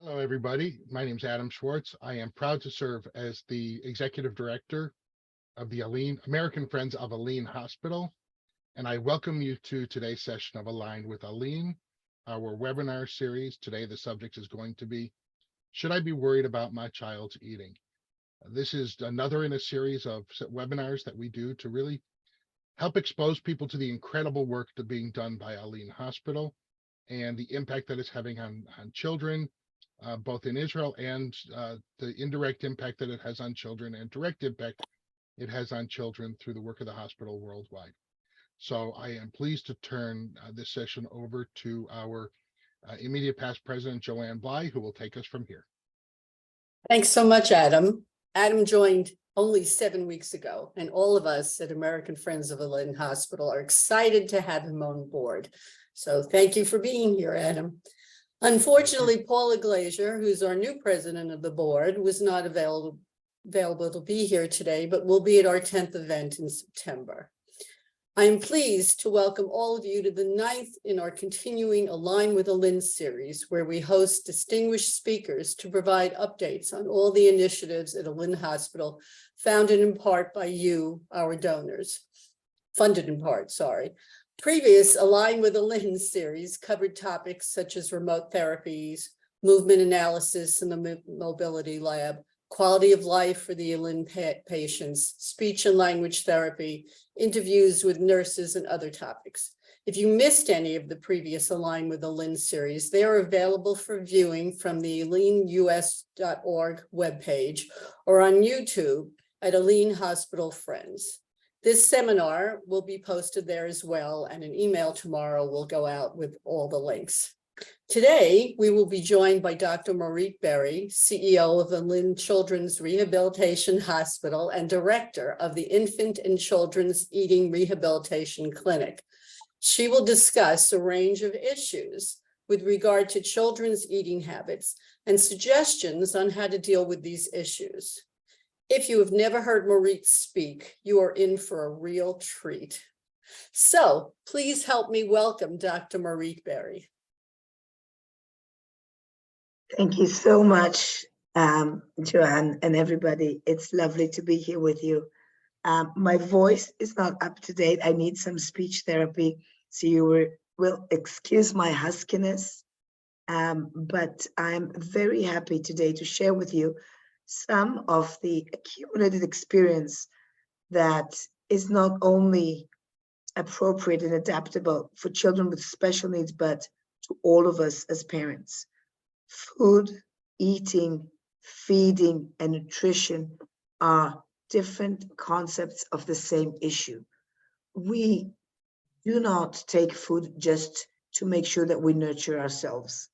Hello, everybody. My name is Adam Schwartz. I am proud to serve as the Executive Director of the American Friends of ALYN Hospital, and I welcome you to today's session of Aligned with ALYN, our webinar series. Today, the subject is going to be, should I be worried about my child's eating? This is another in a series of webinars that we do to really help expose people to the incredible work that being done by ALYN Hospital and the impact that it's having on children, both in Israel and the indirect impact that it has on children and direct impact it has on children through the work of the hospital worldwide. So I am pleased to turn this session over to our immediate past president, Joanne Bly, who will take us from here. Thanks so much, Adam. Adam joined only 7 weeks ago, and all of us at American Friends of ALYN Hospital are excited to have him on board. So thank you for being here, Adam. Unfortunately, Paula Glazier, who's our new president of the board, was not available to be here today, but will be at our 10th event in September. I am pleased to welcome all of you to the 9th in our continuing Align with ALYN series, where we host distinguished speakers to provide updates on all the initiatives at ALYN Hospital, founded in part by you, our donors. Funded in part, sorry. Previous Align with ALYN series covered topics such as remote therapies, movement analysis in the mobility lab, quality of life for the ALYN patients, speech and language therapy, interviews with nurses, and other topics. If you missed any of the previous Align with ALYN series, they are available for viewing from the alynus.org webpage or on YouTube at ALYN Hospital Friends. This seminar will be posted there as well, and an email tomorrow will go out with all the links. Today, we will be joined by Dr. Maurit Beeri, CEO of ALYN Children's Rehabilitation Hospital and Director of the Infant and Children's Eating Rehabilitation Clinic. She will discuss a range of issues with regard to children's eating habits and suggestions on how to deal with these issues. If you have never heard Maurit speak, you are in for a real treat. So please help me welcome Dr. Maurit Beeri. Thank you so much, Joanne and everybody. It's lovely to be here with you. My voice is not up to date. I need some speech therapy, so you will excuse my huskiness. But I'm very happy today to share with you some of the accumulated experience that is not only appropriate and adaptable for children with special needs, but to all of us as parents. Food, eating, feeding, and nutrition are different concepts of the same issue. We do not take food just to make sure that we nurture ourselves.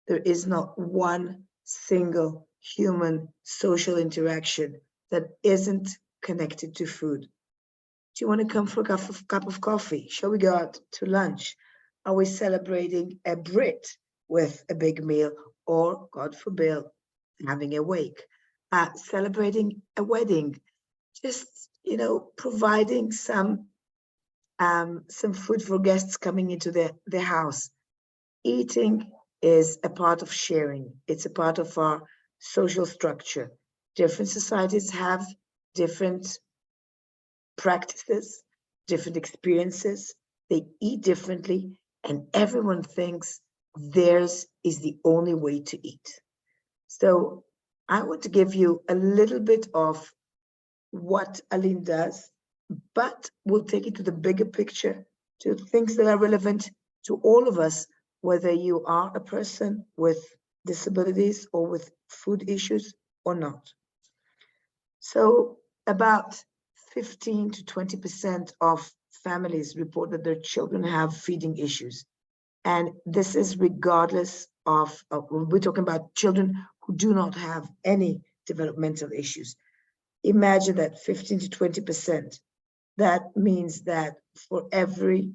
There is not one single human social interaction that isn't connected to food. Do you want to come for a cup of coffee? Shall we go out to lunch? Are we celebrating a Brit with a big meal, or God forbid, having a wake? Celebrating a wedding, just providing some food for guests coming into their house. Eating is a part of sharing. It's a part of our social structure. Different societies have different practices, different experiences. They eat differently, and everyone thinks theirs is the only way to eat. So I want to give you a little bit of what ALYN does, but we'll take it to the bigger picture, to things that are relevant to all of us, whether you are a person with disabilities or with food issues or not. So about 15 to 20% of families report that their children have feeding issues. And this is regardless of, we're talking about children who do not have any developmental issues. Imagine that 15 to 20%. That means that for every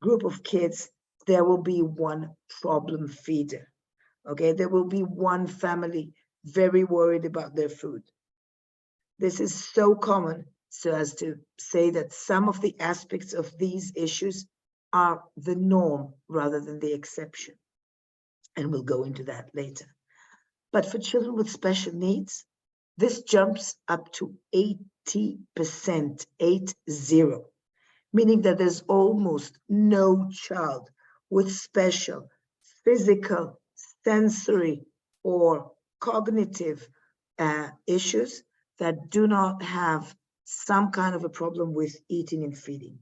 group of kids, there will be one problem feeder. Okay, there will be one family very worried about their food. This is so common so as to say that some of the aspects of these issues are the norm rather than the exception. And we'll go into that later. But for children with special needs, this jumps up to 80%, 80, meaning that there's almost no child with special physical, sensory, or cognitive issues that do not have some kind of a problem with eating and feeding.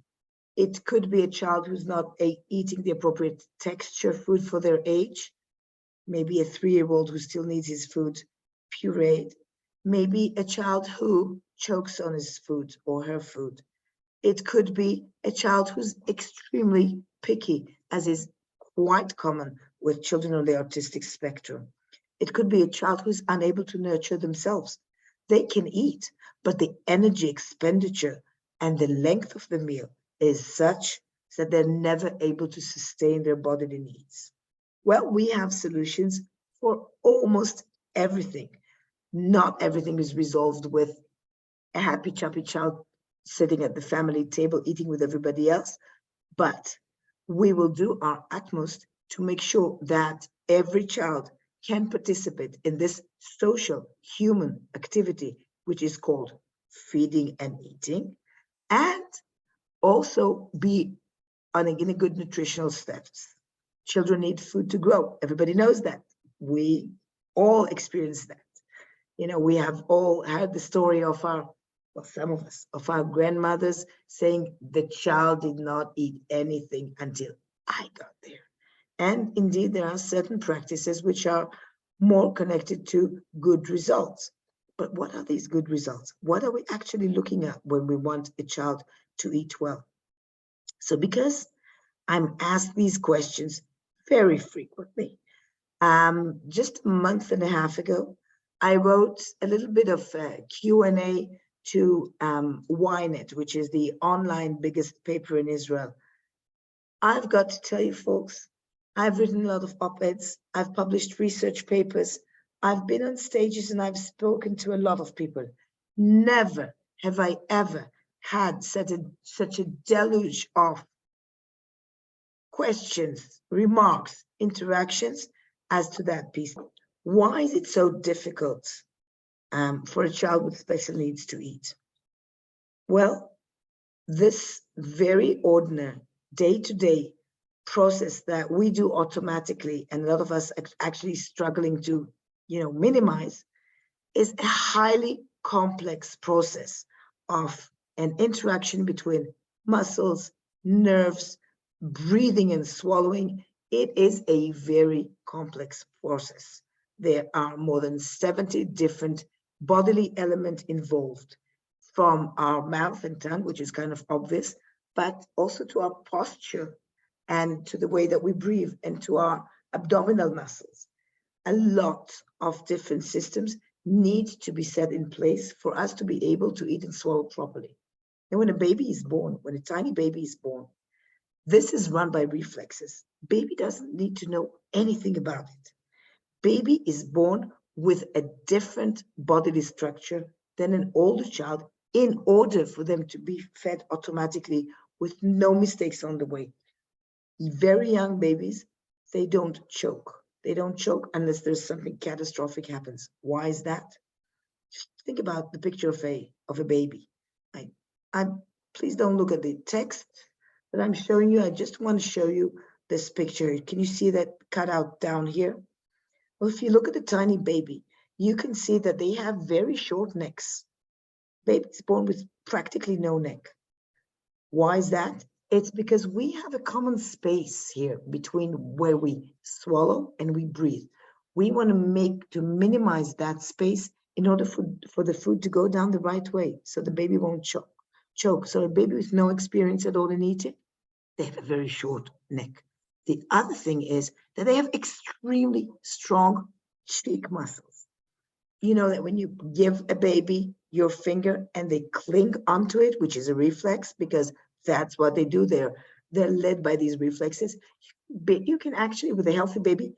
It could be a child who's not eating the appropriate texture food for their age, maybe a 3-year-old who still needs his food pureed, maybe a child who chokes on his food or her food. It could be a child who's extremely picky, as is quite common with children on the autistic spectrum. It could be a child who's unable to nurture themselves. They can eat, but the energy expenditure and the length of the meal is such that they're never able to sustain their bodily needs. Well, we have solutions for almost everything. Not everything is resolved with a happy, chappy child sitting at the family table eating with everybody else, but we will do our utmost to make sure that every child can participate in this social human activity, which is called feeding and eating, and also be in a good nutritional status. Children need food to grow. Everybody knows that. We all experience that. You know, we have all heard the story of some of us, of our grandmothers saying the child did not eat anything until I got there. And indeed, there are certain practices which are more connected to good results. But what are these good results? What are we actually looking at when we want a child to eat well? So because I'm asked these questions very frequently, just a month and a half ago, I wrote a little bit of Q&A to Ynet, which is the online biggest paper in Israel. I've got to tell you, folks, I've written a lot of op-eds, I've published research papers, I've been on stages and I've spoken to a lot of people. Never have I ever had such a deluge of questions, remarks, interactions as to that piece. Why is it so difficult for a child with special needs to eat? Well, this very ordinary day-to-day process that we do automatically, and a lot of us actually struggling to, minimize, is a highly complex process of an interaction between muscles, nerves, breathing and swallowing. It is a very complex process. There are more than 70 different bodily elements involved, from our mouth and tongue, which is kind of obvious, but also to our posture and to the way that we breathe and to our abdominal muscles. A lot of different systems need to be set in place for us to be able to eat and swallow properly. And when a baby is born, when a tiny baby is born, this is run by reflexes. Baby doesn't need to know anything about it. Baby is born with a different bodily structure than an older child in order for them to be fed automatically with no mistakes on the way. Very young babies, they don't choke. They don't choke unless there's something catastrophic happens. Why is that? Just think about the picture of a baby. Please don't look at the text that I'm showing you. I just want to show you this picture. Can you see that cutout down here? Well, if you look at a tiny baby, you can see that they have very short necks. Babies born with practically no neck. Why is that? It's because we have a common space here between where we swallow and we breathe. We want to minimize that space in order for the food to go down the right way, so the baby won't choke. So a baby with no experience at all in eating, they have a very short neck. The other thing is that they have extremely strong cheek muscles. You know that when you give a baby your finger and they cling onto it, which is a reflex, because that's what they do. They're led by these reflexes. You can actually, with a healthy baby,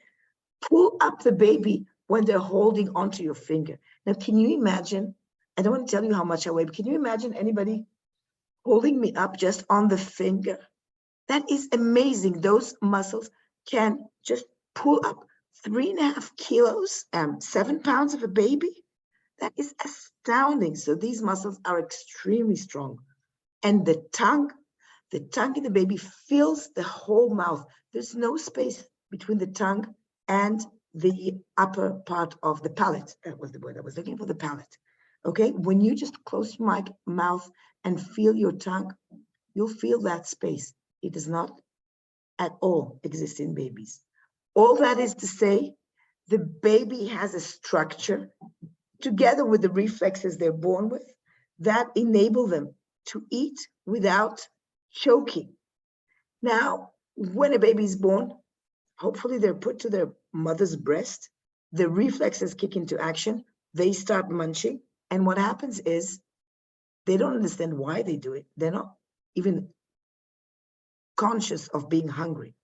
pull up the baby when they're holding onto your finger. Now, can you imagine? I don't want to tell you how much I weigh, but can you imagine anybody holding me up just on the finger? That is amazing. Those muscles can just pull up 3.5 kilos, 7 pounds of a baby. That is astounding. So these muscles are extremely strong. And the tongue in the baby fills the whole mouth. There's no space between the tongue and the upper part of the palate. That was the word I was looking for, the palate. Okay, when you just close your mouth and feel your tongue, you'll feel that space. It does not at all exist in babies. All that is to say, the baby has a structure together with the reflexes they're born with that enable them to eat without choking. Now, when a baby is born, hopefully they're put to their mother's breast, the reflexes kick into action, they start munching, and what happens is they don't understand why they do it. They're not even conscious of being hungry.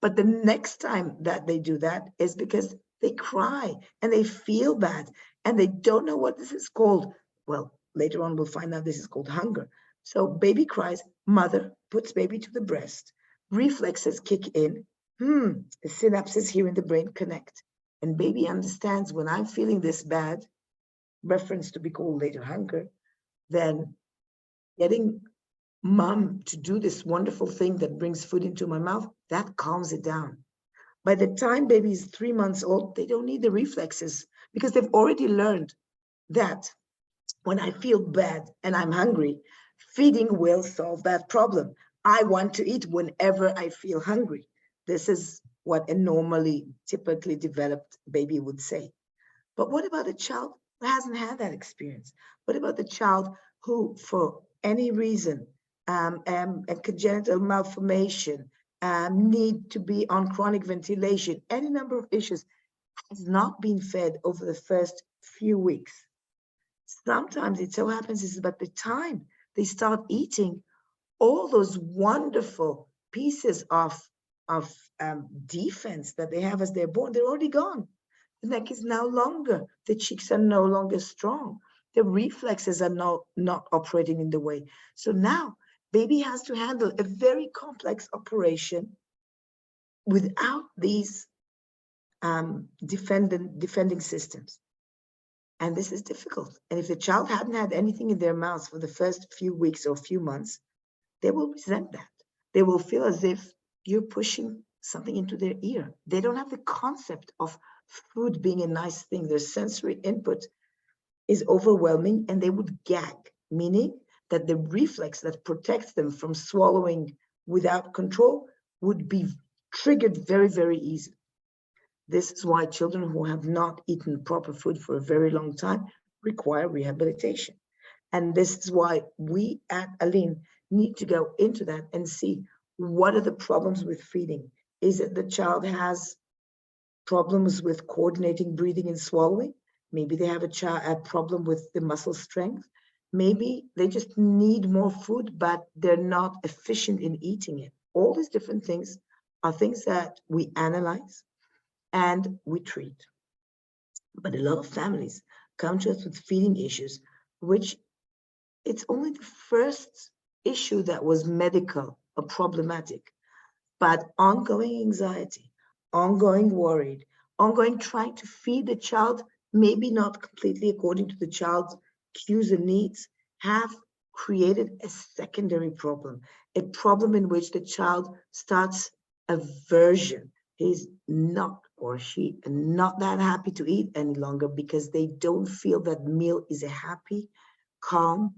But the next time that they do that is because they cry and they feel bad and they don't know what this is called. Well, later on we'll find out this is called hunger. So baby cries, mother puts baby to the breast, reflexes kick in, the synapses here in the brain connect. And baby understands when I'm feeling this bad, reference to be called later hunger, then getting mom to do this wonderful thing that brings food into my mouth, that calms it down. By the time baby is 3 months old, they don't need the reflexes because they've already learned that when I feel bad and I'm hungry, feeding will solve that problem. I want to eat whenever I feel hungry. This is what a normally, typically developed baby would say. But what about a child who hasn't had that experience? What about the child who, for any reason, a congenital malformation, need to be on chronic ventilation, any number of issues, has not been fed over the first few weeks? Sometimes it so happens is by the time they start eating, all those wonderful pieces of defense that they have as they're born, they're already gone. The neck is no longer, the cheeks are no longer strong. The reflexes are not operating in the way. So now baby has to handle a very complex operation without these defending systems. And this is difficult. And if the child hadn't had anything in their mouths for the first few weeks or few months, they will resent that. They will feel as if you're pushing something into their ear. They don't have the concept of food being a nice thing. Their sensory input is overwhelming and they would gag, meaning that the reflex that protects them from swallowing without control would be triggered very, very easily. This is why children who have not eaten proper food for a very long time require rehabilitation. And this is why we at ALYN need to go into that and see what are the problems with feeding. Is it the child has problems with coordinating breathing and swallowing? Maybe they have a problem with the muscle strength. Maybe they just need more food, but they're not efficient in eating it. All these different things are things that we analyze and we treat. But a lot of families come to us with feeding issues, which it's only the first issue that was medical or problematic, but ongoing anxiety, ongoing worried, ongoing trying to feed the child, maybe not completely according to the child's cues and needs, have created a secondary problem, a problem in which the child starts aversion. He's not, or she, not that happy to eat any longer because they don't feel that meal is a happy, calm,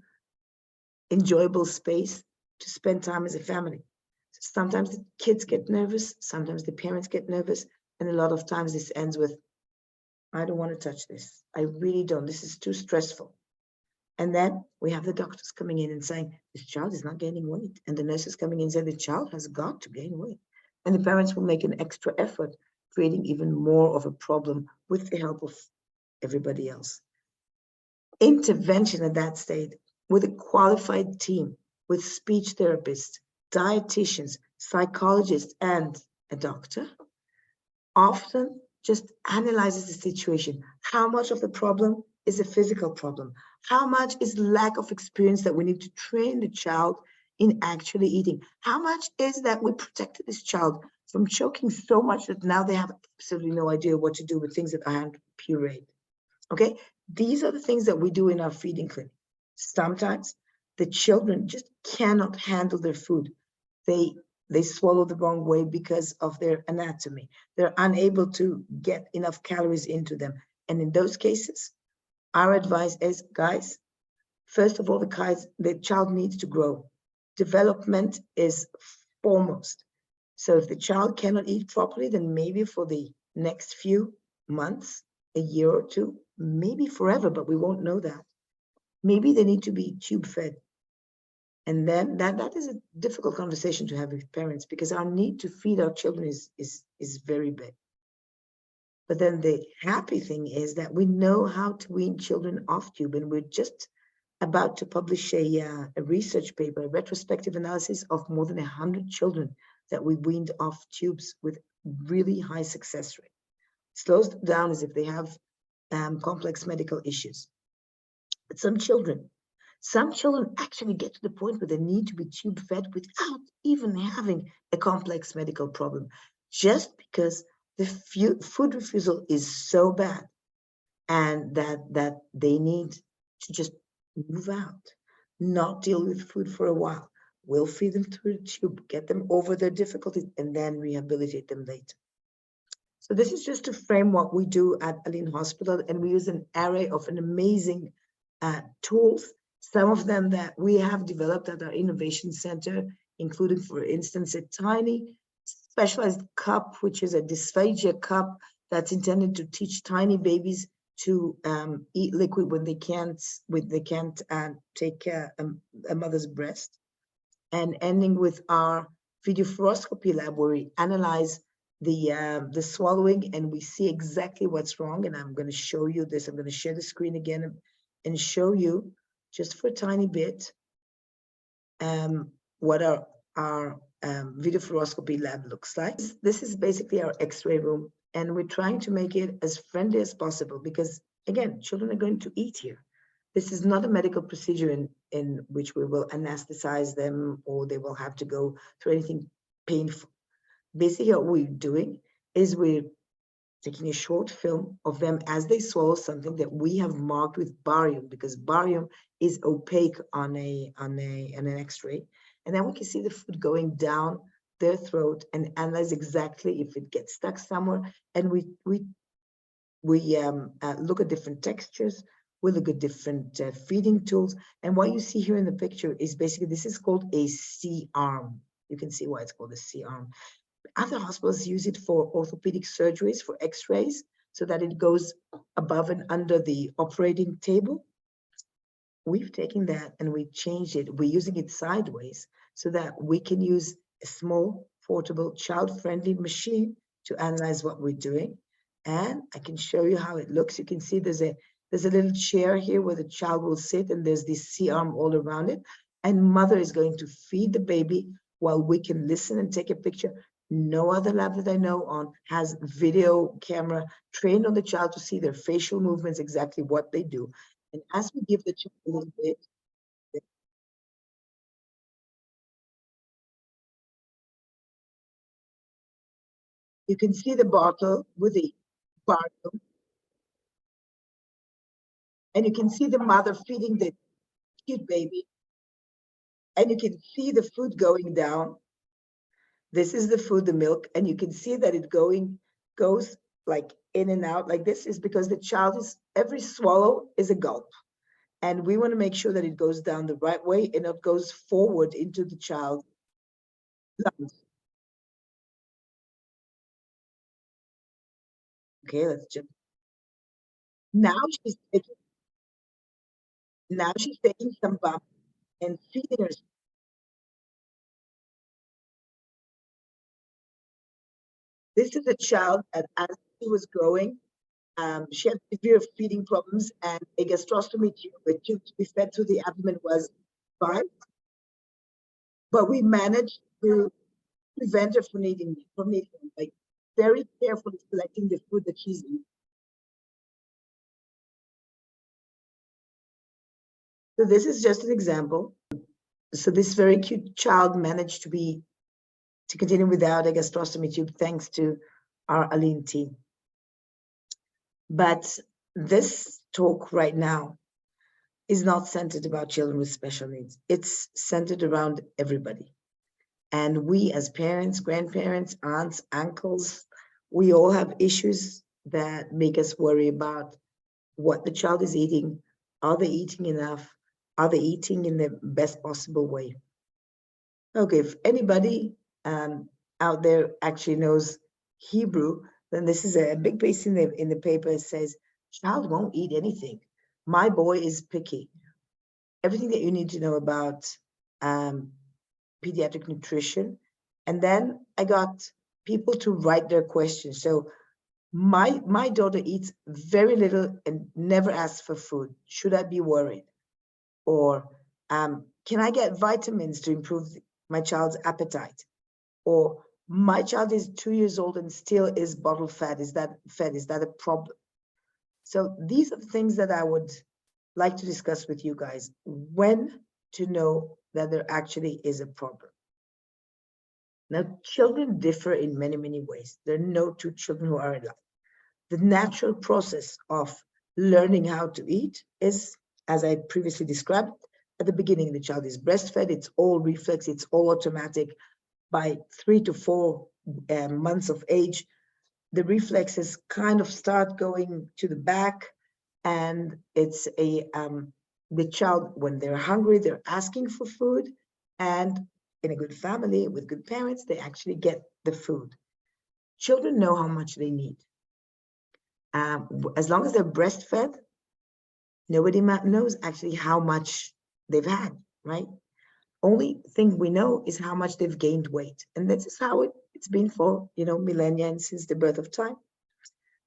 enjoyable space to spend time as a family. Sometimes the kids get nervous, sometimes the parents get nervous, and a lot of times this ends with, I don't want to touch this. I really don't. This is too stressful. And then we have the doctors coming in and saying, this child is not gaining weight. And the nurses coming in and say, the child has got to gain weight. And the parents will make an extra effort, creating even more of a problem with the help of everybody else. Intervention at that stage with a qualified team, with speech therapists, dietitians, psychologists, and a doctor, often just analyzes the situation. How much of the problem is a physical problem? How much is lack of experience that we need to train the child in actually eating? How much is that we protected this child from choking so much that now they have absolutely no idea what to do with things that aren't pureed. Okay, these are the things that we do in our feeding clinic. Sometimes the children just cannot handle their food. They swallow the wrong way because of their anatomy. They're unable to get enough calories into them. And in those cases, our advice is, guys, first of all, the child needs to grow. Development is foremost. So if the child cannot eat properly, then maybe for the next few months, a year or two, maybe forever, but we won't know that. Maybe they need to be tube fed. And then that is a difficult conversation to have with parents, because our need to feed our children is very big. But then the happy thing is that we know how to wean children off tube, and we're just about to publish a research paper, a retrospective analysis of more than 100 children that we weaned off tubes with really high success rate. It slows them down as if they have complex medical issues. But some children actually get to the point where they need to be tube fed without even having a complex medical problem, just because the food refusal is so bad, and that they need to just move out, not deal with food for a while. We'll feed them through the tube, get them over their difficulties, and then rehabilitate them later. So this is just to frame what we do at ALYN Hospital, and we use an array of amazing tools, some of them that we have developed at our innovation center, including, for instance, a tiny specialized cup, which is a dysphagia cup that's intended to teach tiny babies to eat liquid when they can't take a mother's breast, and ending with our video fluoroscopy lab, where we analyze the swallowing and we see exactly what's wrong. And I'm going to show you this. I'm going to share the screen again and show you just for a tiny bit what our video fluoroscopy lab looks like. This is basically our X-ray room, and we're trying to make it as friendly as possible, because again, children are going to eat here. This is not a medical procedure in which we will anesthetize them, or they will have to go through anything painful. Basically, what we're doing is we're taking a short film of them as they swallow something that we have marked with barium, because barium is opaque on an X-ray, and then we can see the food going down their throat and analyze exactly if it gets stuck somewhere. And we look at different textures. We look at different feeding tools. And what you see here in the picture is basically, this is called a C-arm. You can see why it's called a C-arm. Other hospitals use it for orthopedic surgeries, for X-rays, so that it goes above and under the operating table. We've taken that and we changed it. We're using it sideways so that we can use a small, portable, child-friendly machine to analyze what we're doing. And I can show you how it looks. You can see there's a little chair here where the child will sit, and there's this C-arm all around it. And mother is going to feed the baby while we can listen and take a picture. No other lab that I know on has video camera trained on the child to see their facial movements, exactly what they do. And as we give the child a little bit, you can see the bottle with the barcode, and you can see the mother feeding the cute baby, and you can see the food going down. This is the food, the milk, and you can see that it goes like in and out like this. Is because the child is, every swallow is a gulp. And we want to make sure that it goes down the right way and it goes forward into the child's lungs. Okay, let's just, now she's taking some bump and feeding her. This is a child that, as she was growing, she had severe feeding problems, and a gastrostomy tube to be fed through the abdomen was fine. But we managed to prevent her from eating, like very carefully selecting the food that she's eating. So this is just an example. So this very cute child managed to be to continue without a gastrostomy tube, thanks to our ALYN team. But this talk right now is not centered about children with special needs. It's centered around everybody. And we as parents, grandparents, aunts, uncles, we all have issues that make us worry about what the child is eating. Are they eating enough? Are they eating in the best possible way? Okay, if anybody out there actually knows Hebrew, then this is a big piece in the paper. It says, child won't eat anything. My boy is picky. Everything that you need to know about pediatric nutrition. And then I got people to write their questions. So my daughter eats very little and never asks for food. Should I be worried? Or can I get vitamins to improve my child's appetite? Or my child is 2 years old and still is bottle fed. Is that a problem? So these are the things that I would like to discuss with you guys. When to know that there actually is a problem. Now, children differ in many, many ways. There are no two children who are alike. The natural process of learning how to eat is, as I previously described, at the beginning, the child is breastfed, it's all reflex, it's all automatic. By 3 to 4 months of age, the reflexes kind of start going to the back, and it's the child, when they're hungry, they're asking for food, and in a good family with good parents, they actually get the food. Children know how much they need. As long as they're breastfed, nobody knows actually how much they've had, right? Only thing we know is how much they've gained weight. And this is how it's been for, millennia and since the birth of time.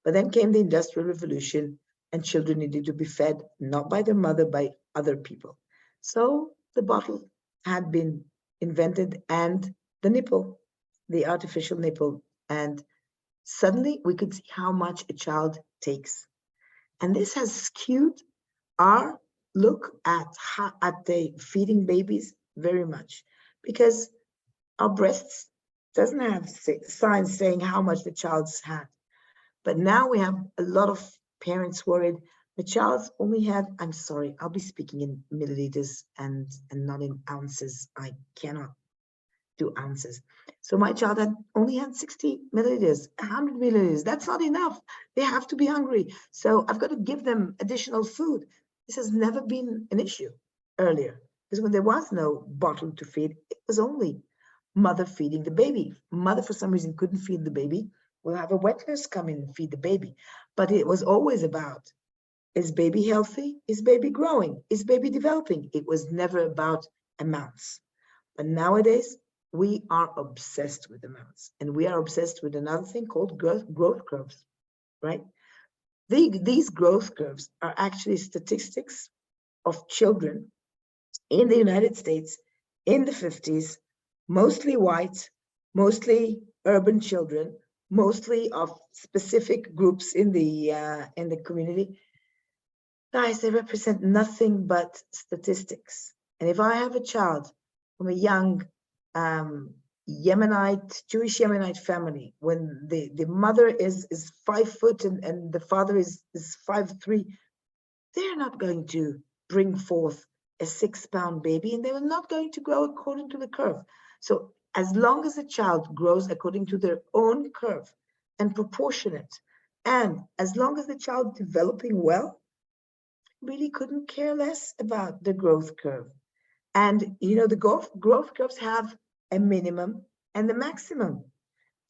But then came the Industrial Revolution, and children needed to be fed, not by their mother, by other people. So the bottle had been invented, and the nipple, the artificial nipple, and suddenly we could see how much a child takes. And this has skewed our look at the feeding babies very much, because our breasts doesn't have signs saying how much the child's had. But now we have a lot of parents worried the child's only had, I'm sorry, I'll be speaking in milliliters and not in ounces. I cannot do ounces. So my child only had 60 milliliters, 100 milliliters. That's not enough. They have to be hungry. So I've got to give them additional food. This has never been an issue earlier, because when there was no bottle to feed, it was only mother feeding the baby. Mother, for some reason, couldn't feed the baby. We'll have a wet nurse come in and feed the baby. But it was always about, is baby healthy? Is baby growing? Is baby developing? It was never about amounts. But nowadays, we are obsessed with amounts, and we are obsessed with another thing called growth curves, right? These growth curves are actually statistics of children in the United States in the 50s, mostly white, mostly urban children, mostly of specific groups in the community. Guys, they represent nothing but statistics. And if I have a child from a young Yemenite, Jewish Yemenite family, when the mother is 5 foot and the father is 5'3", they're not going to bring forth a 6-pound baby, and they're not going to grow according to the curve. So as long as a child grows according to their own curve and proportionate, and as long as the child developing well, really couldn't care less about the growth curve. And the growth curves have a minimum and a maximum.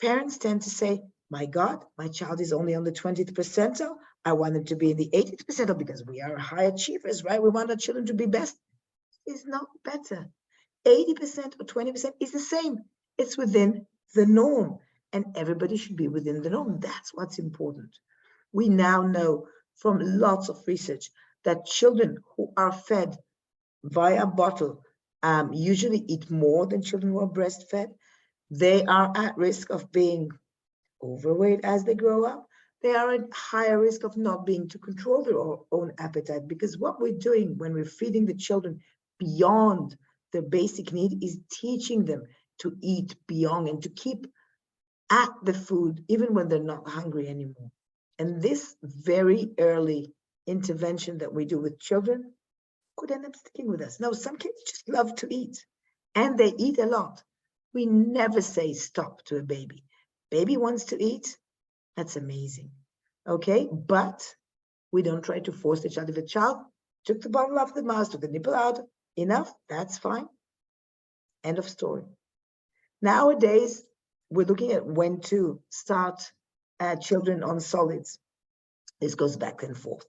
Parents tend to say, my God, my child is only on the 20th percentile. I want them to be in the 80th percentile because we are high achievers, right? We want our children to be best. It's not better. 80% or 20% is the same. It's within the norm, and everybody should be within the norm. That's what's important. We now know from lots of research that children who are fed via bottle usually eat more than children who are breastfed. They are at risk of being overweight as they grow up. They are at higher risk of not being able to control their own appetite, because what we're doing when we're feeding the children beyond their basic need is teaching them to eat beyond and to keep at the food even when they're not hungry anymore. And this very early intervention that we do with children could end up sticking with us. Now, some kids just love to eat and they eat a lot. We never say stop to a baby. Baby wants to eat, that's amazing. Okay, but we don't try to force the child. If a child took the bottle off the mouth, took the nipple out, enough, that's fine. End of story. Nowadays, we're looking at when to start children on solids. This goes back and forth.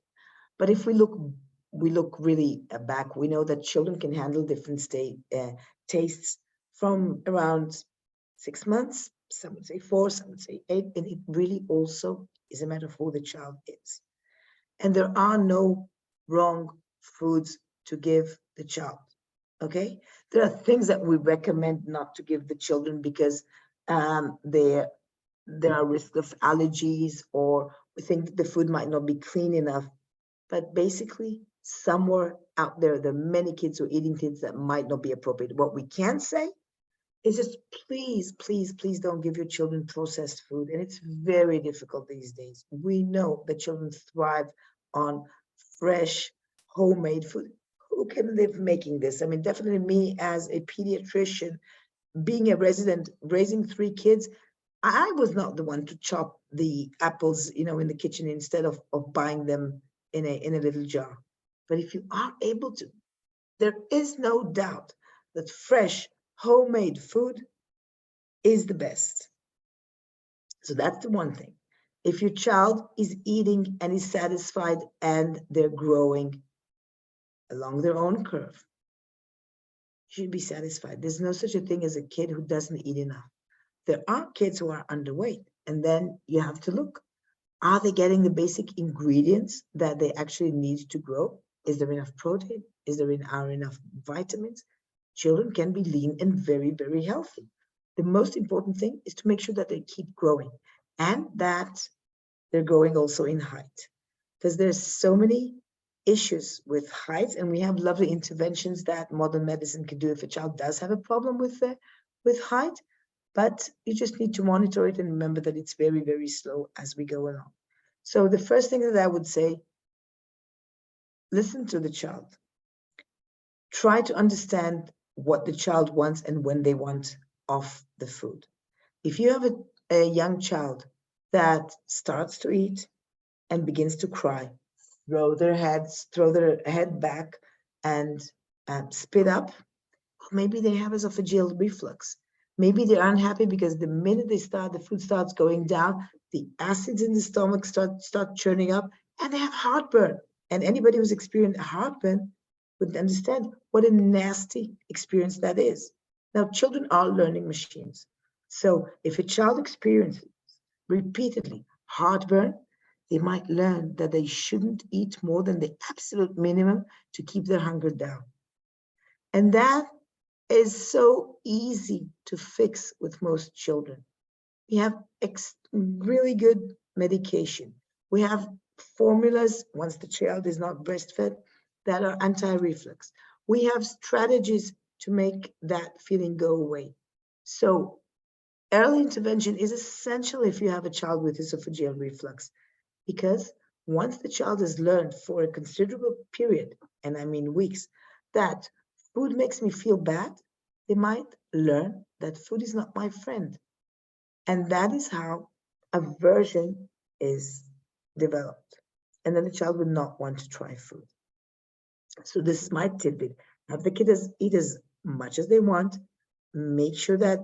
But if we look really back, we know that children can handle different tastes from around 6 months. Some would say 4, some would say 8, and it really also is a matter of who the child is. And there are no wrong foods to give the child, okay? There are things that we recommend not to give the children because there are risks of allergies, or we think the food might not be clean enough. But basically, somewhere out there, there are many kids who are eating things that might not be appropriate. What we can say is just please, please, please don't give your children processed food. And it's very difficult these days. We know that children thrive on fresh, homemade food. Who can live making this? I mean, definitely me as a pediatrician, being a resident, raising 3 kids, I was not the one to chop the apples, in the kitchen instead of buying them in a little jar. But if you are able to, there is no doubt that fresh, homemade food is the best. So that's the one thing. If your child is eating and is satisfied and they're growing along their own curve, you should be satisfied. There's no such a thing as a kid who doesn't eat enough. There are kids who are underweight, and then you have to look. Are they getting the basic ingredients that they actually need to grow? Is there enough protein? Are enough vitamins? Children can be lean and very, very healthy. The most important thing is to make sure that they keep growing and that they're growing also in height. Because there's so many issues with height, and we have lovely interventions that modern medicine can do if a child does have a problem with height. But you just need to monitor it and remember that it's very, very slow as we go along. So the first thing that I would say, listen to the child. Try to understand what the child wants and when they want of the food. If you have a young child that starts to eat and begins to cry, throw their head back and spit up, maybe they have esophageal reflux. Maybe they're unhappy because the minute the food starts going down, the acids in the stomach start churning up, and they have heartburn. And anybody who's experienced heartburn would understand what a nasty experience that is. Now, children are learning machines. So if a child experiences repeatedly heartburn, they might learn that they shouldn't eat more than the absolute minimum to keep their hunger down. And that is so easy to fix with most children. We have really good medication. We have formulas, once the child is not breastfed, that are anti-reflux. We have strategies to make that feeling go away. So early intervention is essential if you have a child with esophageal reflux, because once the child has learned for a considerable period, and I mean weeks, that food makes me feel bad, they might learn that food is not my friend. And that is how aversion is developed. And then the child will not want to try food. So this is my tidbit. Have the kids eat as much as they want. Make sure that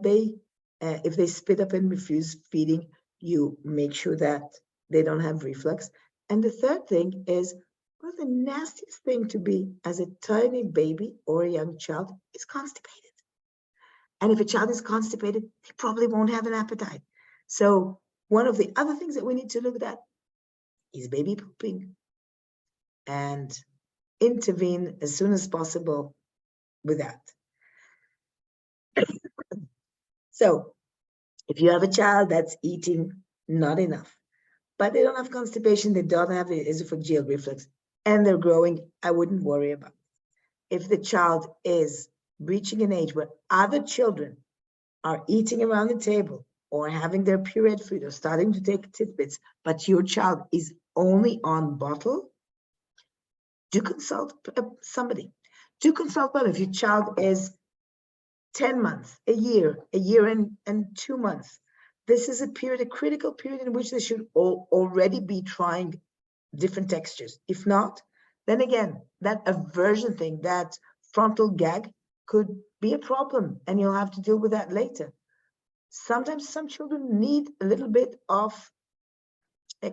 if they spit up and refuse feeding, you make sure that they don't have reflux. And the third thing is, one of the nastiest thing to be as a tiny baby or a young child is constipated. And if a child is constipated, they probably won't have an appetite. So one of the other things that we need to look at is baby pooping, and intervene as soon as possible with that. So if you have a child that's eating not enough, but they don't have constipation, they don't have esophageal reflux, and they're growing, I wouldn't worry about it. If the child is reaching an age where other children are eating around the table or having their pureed food or starting to take tidbits, but your child is only on bottle, do consult somebody. Do consult them. If your child is 10 months, a year and 2 months, this is a period, a critical period in which they should already be trying different textures. If not, then again, that aversion thing, that frontal gag could be a problem, and you'll have to deal with that later. Sometimes some children need a little bit of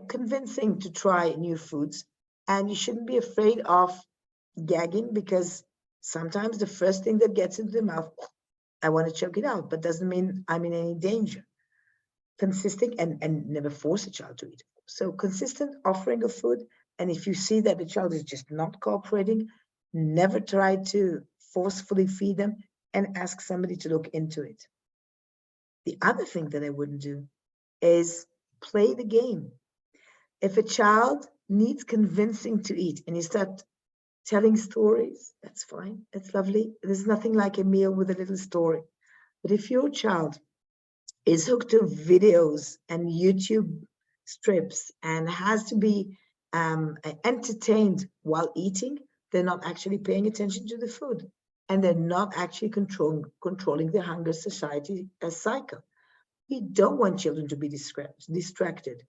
convincing to try new foods, and you shouldn't be afraid of gagging, because sometimes the first thing that gets into the mouth, I want to choke it out, but doesn't mean I'm in any danger. Consistent and never force a child to eat. So consistent offering of food, and if you see that the child is just not cooperating, never try to forcefully feed them, and ask somebody to look into it. The other thing that I wouldn't do is play the game. If a child needs convincing to eat and you start telling stories, that's fine, that's lovely. There's nothing like a meal with a little story. But if your child is hooked to videos and YouTube strips and has to be entertained while eating, they're not actually paying attention to the food, and they're not actually controlling the hunger society cycle. We don't want children to be distracted.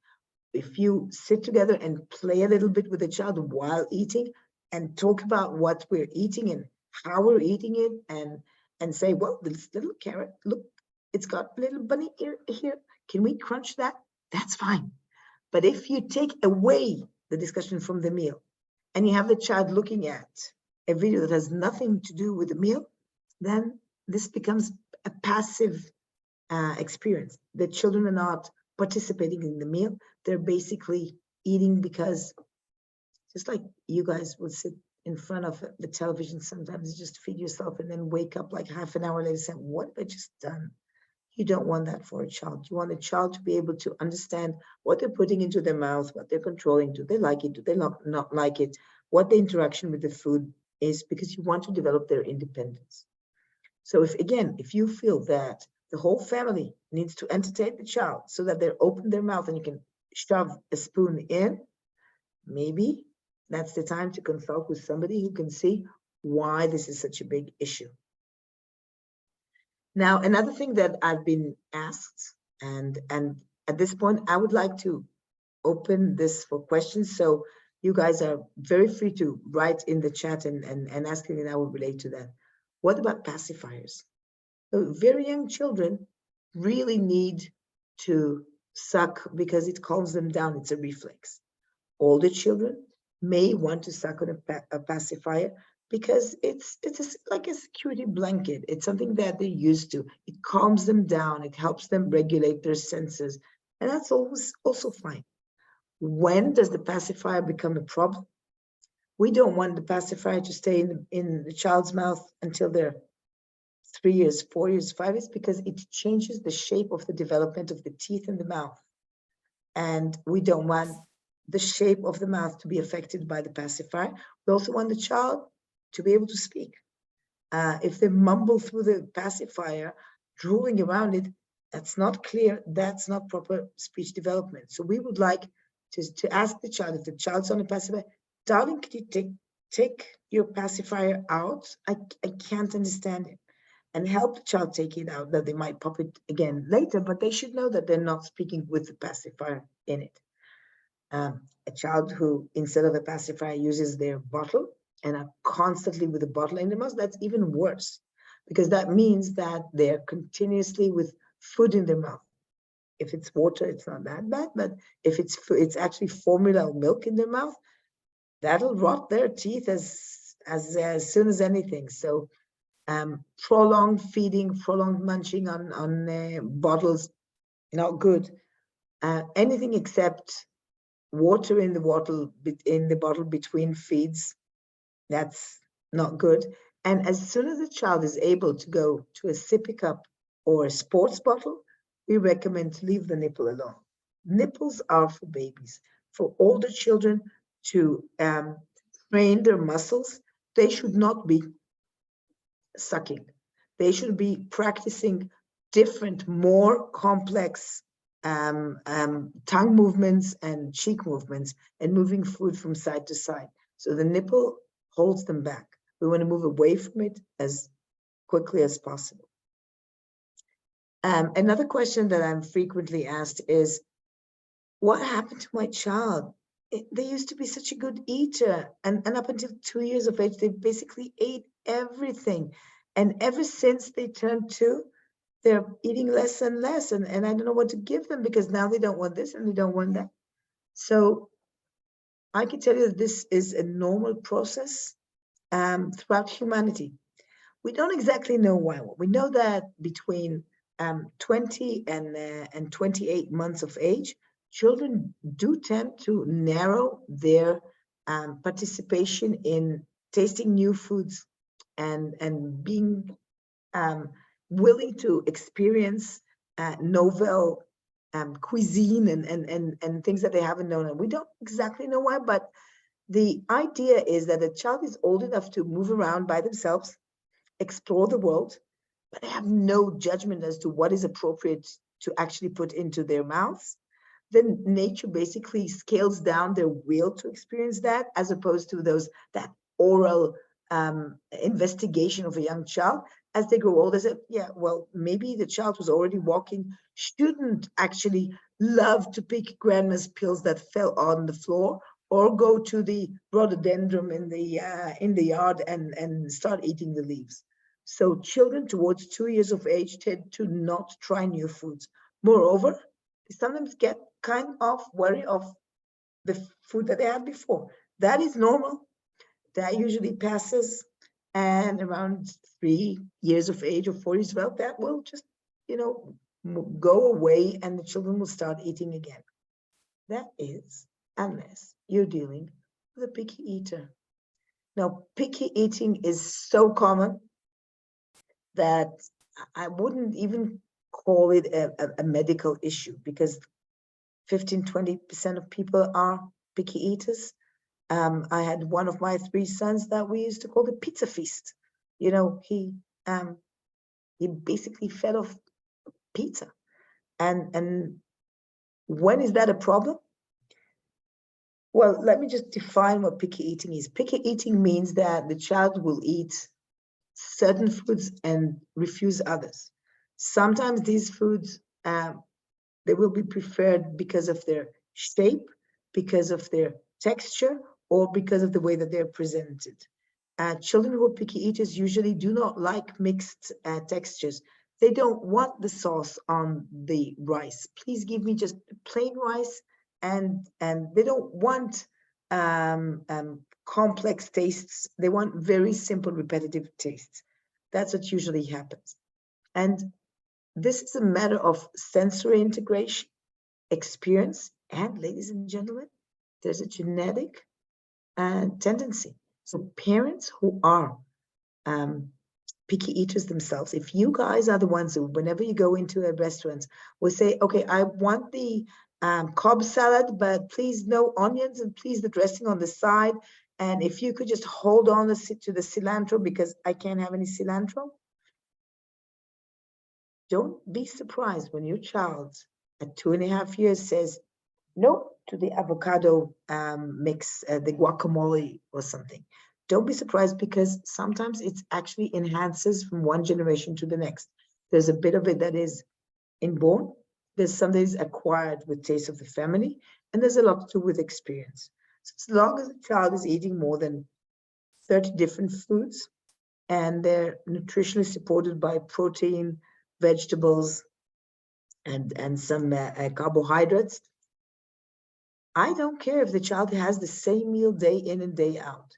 If you sit together and play a little bit with the child while eating and talk about what we're eating and how we're eating it, and say, well, this little carrot, look, it's got a little bunny ear here. Can we crunch that? That's fine. But if you take away the discussion from the meal and you have the child looking at a video that has nothing to do with the meal, then this becomes a passive experience. The children are not participating in the meal. They're basically eating because, just like you guys would sit in front of the television sometimes, just feed yourself and then wake up like half an hour later saying, what have I just done? You don't want that for a child. You want a child to be able to understand what they're putting into their mouth, what they're controlling. Do they like it? Do they not like it? What the interaction with the food is, because you want to develop their independence. So if you feel that the whole family needs to entertain the child so that they're open their mouth and you can shove a spoon in, maybe that's the time to consult with somebody who can see why this is such a big issue. Now, another thing that I've been asked, and at this point, I would like to open this for questions. So you guys are very free to write in the chat and ask me, and I will relate to that. What about pacifiers? So very young children really need to suck because it calms them down. It's a reflex. Older children may want to suck on a pacifier because it's like a security blanket. It's something that they're used to. It calms them down. It helps them regulate their senses. And that's also fine. When does the pacifier become a problem? We don't want the pacifier to stay in the child's mouth until they're 3 years, 4 years, 5 years, because it changes the shape of the development of the teeth in the mouth. And we don't want the shape of the mouth to be affected by the pacifier. We also want the child to be able to speak. If they mumble through the pacifier, drooling around it, that's not clear, that's not proper speech development. So we would like to ask the child, if the child's on a pacifier, darling, could you take your pacifier out? I can't understand it. And help the child take it out, that they might pop it again later, but they should know that they're not speaking with the pacifier in it. A child who, instead of a pacifier, uses their bottle and are constantly with the bottle in their mouth, that's even worse, because that means that they're continuously with food in their mouth. If it's water, it's not that bad, but if it's actually formula or milk in their mouth, that'll rot their teeth as soon as anything. So prolonged feeding, prolonged munching on bottles, not good. Anything except water in the bottle between feeds, that's not good. And as soon as the child is able to go to a sippy cup or a sports bottle, we recommend to leave the nipple alone. Nipples are for babies. For older children to train their muscles, they should not be sucking. They should be practicing different, more complex tongue movements and cheek movements and moving food from side to side. So the nipple holds them back. We want to move away from it as quickly as possible. Another question that I'm frequently asked is, what happened to my child? They used to be such a good eater, and up until 2 years of age, they basically ate everything. And ever since they turned 2, they're eating less and less, and I don't know what to give them, because now they don't want this and they don't want that. So I can tell you that this is a normal process throughout humanity. We don't exactly know why. We know that between 20 and 28 months of age, children do tend to narrow their participation in tasting new foods and being willing to experience novel cuisine and things that they haven't known. And we don't exactly know why, but the idea is that a child is old enough to move around by themselves, explore the world, but they have no judgment as to what is appropriate to actually put into their mouths. Then nature basically scales down their will to experience that, as opposed to that oral investigation of a young child. As they grow older, they say, yeah, well, maybe the child who's already walking shouldn't actually love to pick grandma's pills that fell on the floor, or go to the rhododendron in the yard and start eating the leaves. So children towards 2 years of age tend to not try new foods. Moreover, they sometimes get kind of wary of the food that they had before. That is normal. That usually passes, and around 3 years of age or 4 years, well, that will just, go away, and the children will start eating again. That is, unless you're dealing with a picky eater. Now, picky eating is so common that I wouldn't even call it a medical issue, because 15-20% of people are picky eaters. I had one of my 3 sons that we used to call the pizza feast. He basically fed off pizza. And when is that a problem? Well, let me just define what picky eating is. Picky eating means that the child will eat certain foods and refuse others. Sometimes these foods, they will be preferred because of their shape, because of their texture, or because of the way that they're presented. Children who are picky eaters usually do not like mixed textures. They don't want the sauce on the rice. Please give me just plain rice, and they don't want complex tastes. They want very simple, repetitive tastes. That's what usually happens. And this is a matter of sensory integration, experience, and ladies and gentlemen, there's a genetic tendency. So parents who are picky eaters themselves, if you guys are the ones who, whenever you go into a restaurant, will say, okay, I want the Cobb salad, but please no onions, and please the dressing on the side. And if you could just hold on to the cilantro, because I can't have any cilantro. Don't be surprised when your child at 2.5 years says no to the avocado mix, the guacamole or something. Don't be surprised, because sometimes it actually enhances from one generation to the next. There's a bit of it that is inborn. There's some that is acquired with taste of the family, and there's a lot to do with experience. So as long as the child is eating more than 30 different foods, and they're nutritionally supported by protein, vegetables, and some carbohydrates, I don't care if the child has the same meal day in and day out.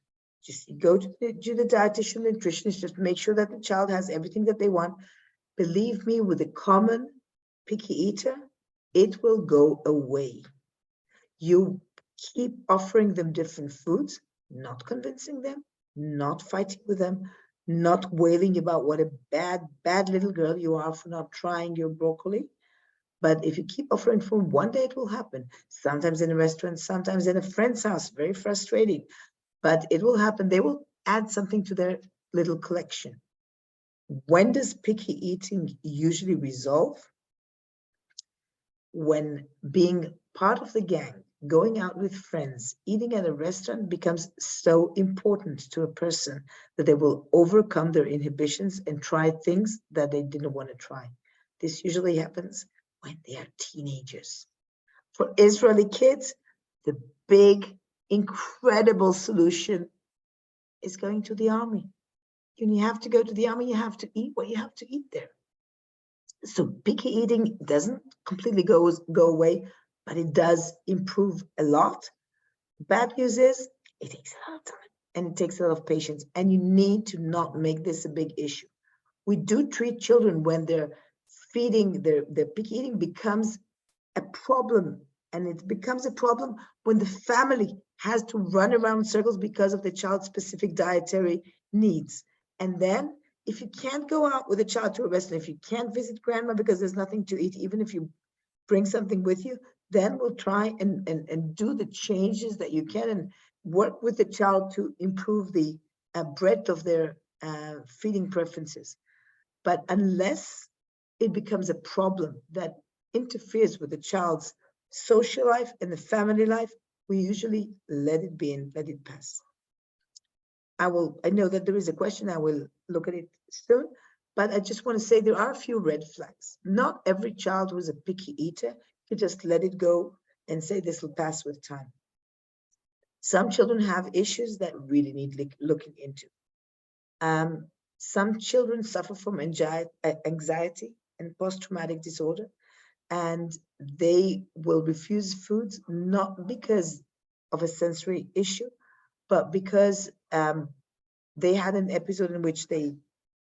Just go to the dietitian, nutritionist, just make sure that the child has everything that they want. Believe me, with a common picky eater, it will go away. You keep offering them different foods, not convincing them, not fighting with them, not wailing about what a bad little girl you are for not trying your broccoli. But if you keep offering food, one day it will happen. Sometimes in a restaurant, sometimes in a friend's house, very frustrating. But it will happen. They will add something to their little collection. When does picky eating usually resolve? When being part of the gang, going out with friends, eating at a restaurant becomes so important to a person that they will overcome their inhibitions and try things that they didn't want to try. This usually happens when they are teenagers. For Israeli kids, the big, incredible solution is going to the army. When you have to go to the army, you have to eat what you have to eat there. So picky eating doesn't completely go away, but it does improve a lot. Bad news is it takes a lot of time and it takes a lot of patience, and you need to not make this a big issue. We do treat children when they're feeding, their picky eating becomes a problem, and it becomes a problem when the family has to run around in circles because of the child's specific dietary needs. And then if you can't go out with a child to a restaurant, if you can't visit grandma because there's nothing to eat, even if you bring something with you, then we'll try and do the changes that you can and work with the child to improve the breadth of their feeding preferences. But unless it becomes a problem that interferes with the child's social life and the family life, we usually let it be and let it pass. I know that there is a question, I will look at it soon, but I just want to say there are a few red flags. Not every child who is a picky eater, you just let it go and say this will pass with time. Some children have issues that really need looking into. Some children suffer from anxiety and post-traumatic disorder, and they will refuse foods not because of a sensory issue, but because they had an episode in which they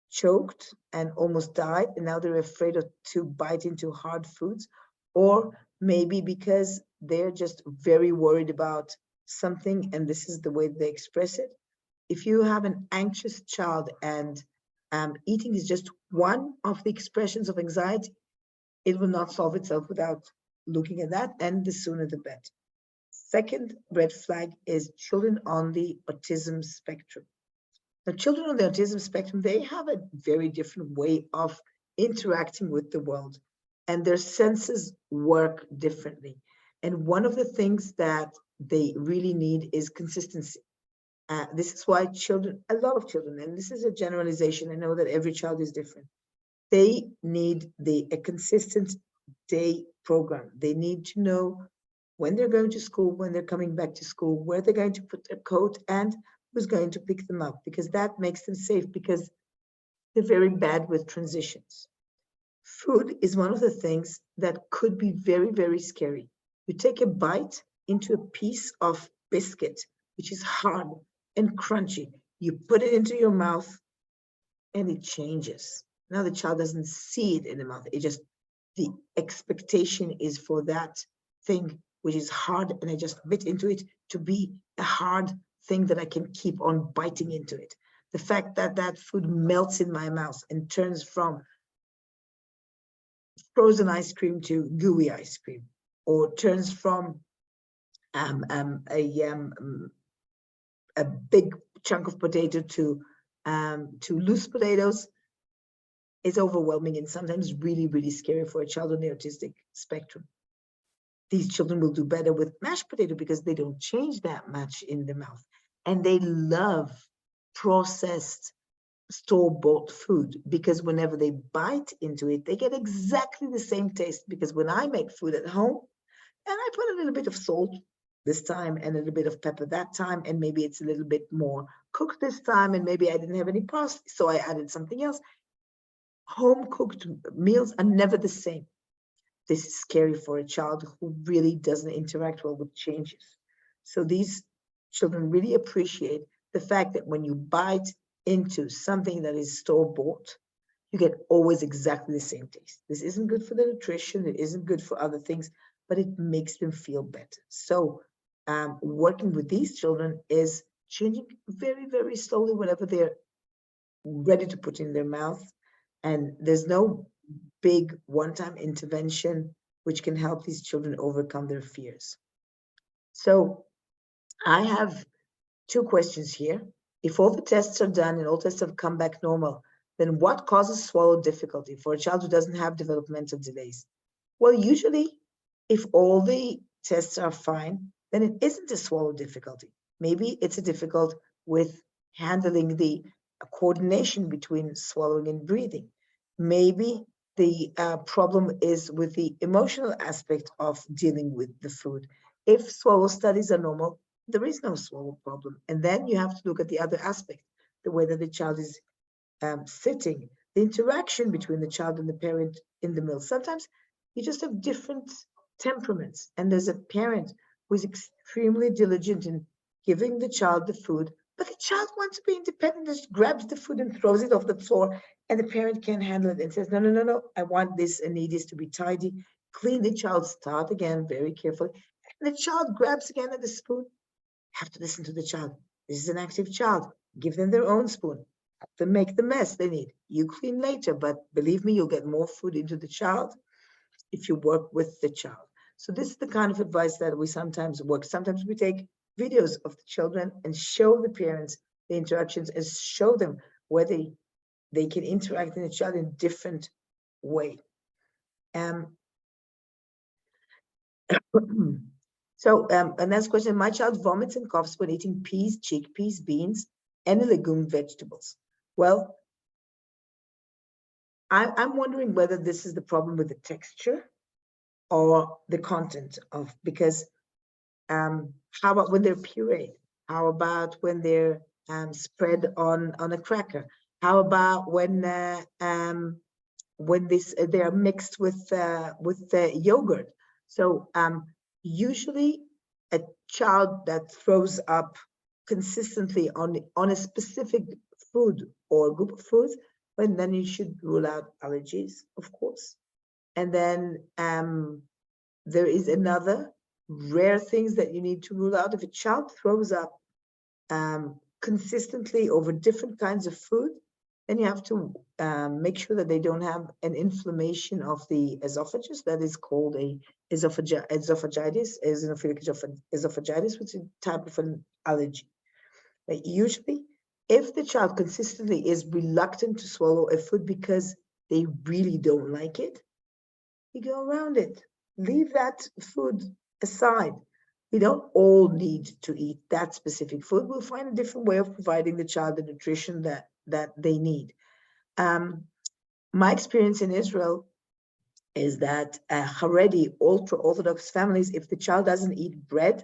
choked and almost died, and now they're afraid to bite into hard foods, or maybe because they're just very worried about something, and this is the way they express it. If you have an anxious child and eating is just one of the expressions of anxiety, it will not solve itself without looking at that, and the sooner the better. Second red flag is children on the autism spectrum. Now, children on the autism spectrum, they have a very different way of interacting with the world, and their senses work differently. And one of the things that they really need is consistency. This is why children, a lot of children, and this is a generalization, I know that every child is different, they need a consistent day program. They need to know when they're going to school, when they're coming back to school, where they're going to put their coat, and who's going to pick them up, because that makes them safe, because they're very bad with transitions. Food is one of the things that could be very, very scary. You take a bite into a piece of biscuit, which is hard and crunchy. You put it into your mouth and it changes. Now the child doesn't see it in the mouth. It just, the expectation is for that thing which is hard, and I just bit into it, to be a hard thing that I can keep on biting into it. The fact that that food melts in my mouth and turns from frozen ice cream to gooey ice cream, or turns from a big chunk of potato to loose potatoes, is overwhelming and sometimes really, really scary for a child on the autistic spectrum. These children will do better with mashed potato because they don't change that much in the mouth. And they love processed store-bought food, because whenever they bite into it, they get exactly the same taste. Because when I make food at home, and I put a little bit of salt this time and a little bit of pepper that time, and maybe it's a little bit more cooked this time, and maybe I didn't have any parsley, so I added something else. Home-cooked meals are never the same. This is scary for a child who really doesn't interact well with changes. So these children really appreciate the fact that when you bite into something that is store-bought, you get always exactly the same taste. This isn't good for the nutrition, it isn't good for other things, but it makes them feel better. So working with these children is changing very, very slowly whenever they're ready to put in their mouth. And there's no big one-time intervention which can help these children overcome their fears. So I have two questions here. If all the tests are done and all tests have come back normal, then what causes swallow difficulty for a child who doesn't have developmental delays? Well, usually, if all the tests are fine, then it isn't a swallow difficulty. Maybe it's a difficult with handling the coordination between swallowing and breathing. Maybe the problem is with the emotional aspect of dealing with the food. If swallow studies are normal, there is no swallow problem. And then you have to look at the other aspect, the way that the child is sitting, the interaction between the child and the parent in the meal. Sometimes you just have different temperaments, and there's a parent who is extremely diligent in giving the child the food, but the child wants to be independent, just grabs the food and throws it off the floor, and the parent can't handle it and says, no, no, no, no, I want this and need this to be tidy. Clean the child, start again very carefully. And the child grabs again at the spoon. Have to listen to the child. This is an active child. Give them their own spoon. Help them make the mess they need. You clean later, but believe me, you'll get more food into the child if you work with the child. So this is the kind of advice that we sometimes work. Sometimes we take videos of the children and show the parents the interactions and show them where they can interact in the child in a different way. So a next question, my child vomits and coughs when eating peas, chickpeas, beans, and legume vegetables. Well, I'm wondering whether this is the problem with the texture or the content of, because how about when they're pureed? How about when they're spread on a cracker? How about when they are mixed with yogurt? So usually a child that throws up consistently on a specific food or group of foods, but then you should rule out allergies, of course. And then there is another rare things that you need to rule out. If a child throws up consistently over different kinds of food, then you have to make sure that they don't have an inflammation of the esophagus. That is called a esophagitis, eosinophilic esophagitis, which is a type of an allergy. But usually, if the child consistently is reluctant to swallow a food because they really don't like it, you go around it. Leave that food aside. We don't all need to eat that specific food. We'll find a different way of providing the child the nutrition that they need. My experience in Israel is that Haredi, ultra-Orthodox families, if the child doesn't eat bread,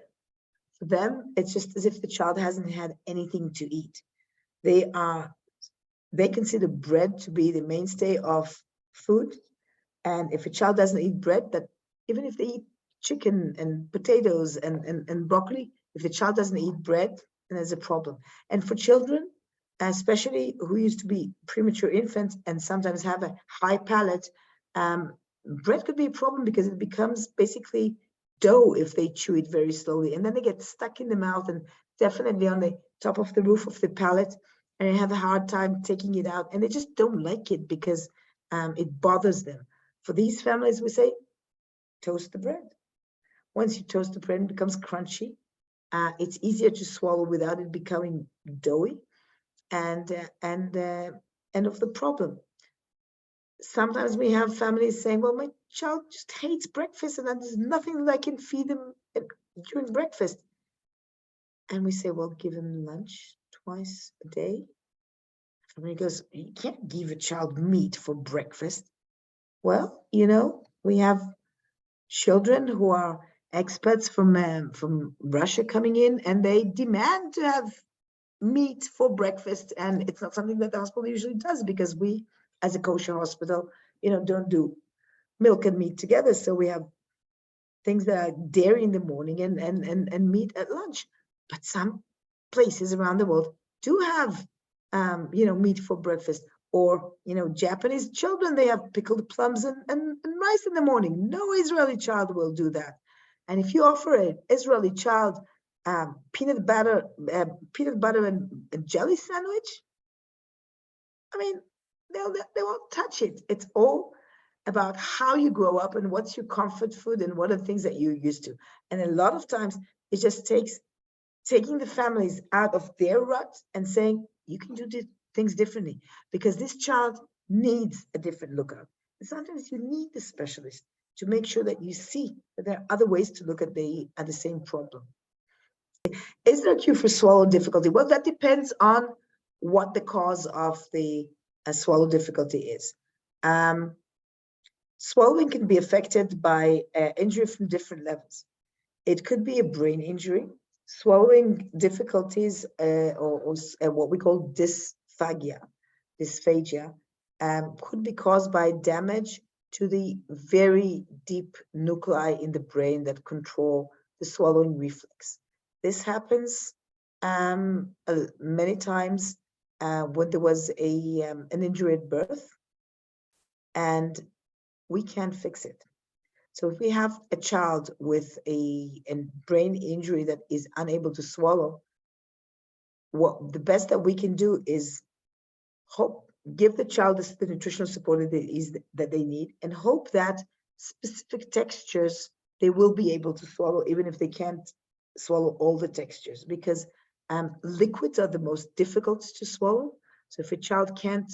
for them, it's just as if the child hasn't had anything to eat. They consider bread to be the mainstay of food. And if a child doesn't eat bread, that even if they eat chicken and potatoes and broccoli, if the child doesn't eat bread, then there's a problem. And for children, especially who used to be premature infants and sometimes have a high palate, bread could be a problem because it becomes basically dough if they chew it very slowly. And then they get stuck in the mouth and definitely on the top of the roof of the palate, and they have a hard time taking it out. And they just don't like it because it bothers them. For these families, we say, toast the bread. Once you toast the bread, it becomes crunchy. It's easier to swallow without it becoming doughy. And end of the problem. Sometimes we have families saying, well, my child just hates breakfast and there's nothing that I can feed them during breakfast. And we say, well, give them lunch twice a day. And he goes, you can't give a child meat for breakfast. Well, we have children who are experts from Russia coming in, and they demand to have meat for breakfast, and it's not something that the hospital usually does because we, as a kosher hospital, don't do milk and meat together. So we have things that are dairy in the morning and meat at lunch. But some places around the world do have meat for breakfast. Or, Japanese children, they have pickled plums and rice in the morning. No Israeli child will do that. And if you offer an Israeli child peanut butter and jelly sandwich, I mean, they won't touch it. It's all about how you grow up and what's your comfort food and what are the things that you're used to. And a lot of times, it just takes taking the families out of their rut and saying, you can do things differently because this child needs a different lookout. And sometimes you need the specialist to make sure that you see that there are other ways to look at the same problem. Is there a cure for swallow difficulty? Well, that depends on what the cause of the swallow difficulty is. Swallowing can be affected by injury from different levels. It could be a brain injury, swallowing difficulties, or what we call dysphagia, could be caused by damage to the very deep nuclei in the brain that control the swallowing reflex. This happens many times when there was an injury at birth, and we can't fix it. So if we have a child with a brain injury that is unable to swallow, the best that we can do is give the child the nutritional support that they need, and hope that specific textures they will be able to swallow, even if they can't swallow all the textures, because liquids are the most difficult to swallow. So if a child can't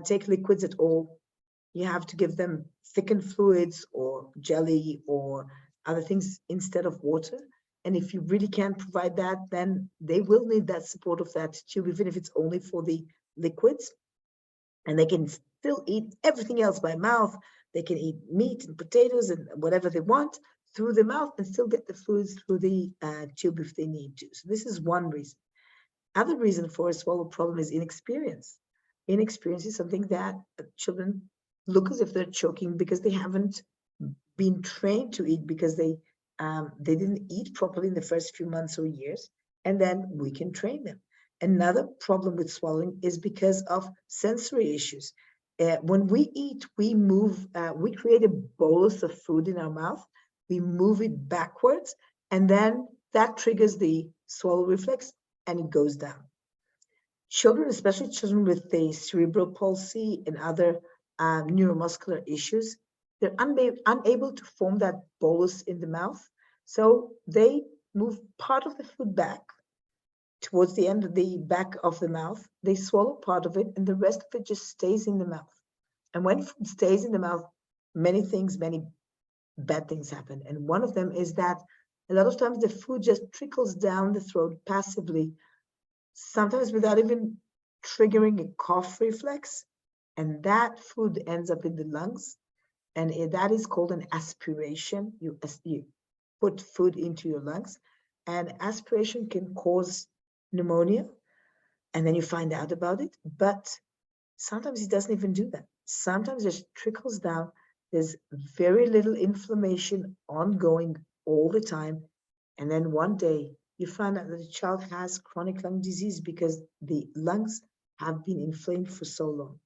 take liquids at all, you have to give them thickened fluids or jelly or other things instead of water. And if you really can't provide that, then they will need that support of that tube, even if it's only for the liquids. And they can still eat everything else by mouth. They can eat meat and potatoes and whatever they want through the mouth and still get the fluids through the tube if they need to. So this is one reason. Other reason for a swallow problem is inexperience. Inexperience is something that children look as if they're choking because they haven't been trained to eat, because they didn't eat properly in the first few months or years, and then we can train them. Another problem with swallowing is because of sensory issues. When we eat, we move, we create a bolus of food in our mouth, we move it backwards, and then that triggers the swallow reflex and it goes down. Children, especially children with the cerebral palsy and other neuromuscular issues, they're unable to form that bolus in the mouth. So they move part of the food back towards the end of the back of the mouth. They swallow part of it and the rest of it just stays in the mouth. And when food stays in the mouth, many bad things happen. And one of them is that a lot of times the food just trickles down the throat passively, sometimes without even triggering a cough reflex. And that food ends up in the lungs. And that is called an aspiration. You put food into your lungs, and aspiration can cause pneumonia. And then you find out about it. But sometimes it doesn't even do that. Sometimes it just trickles down. There's very little inflammation ongoing all the time. And then one day you find out that the child has chronic lung disease because the lungs have been inflamed for so long.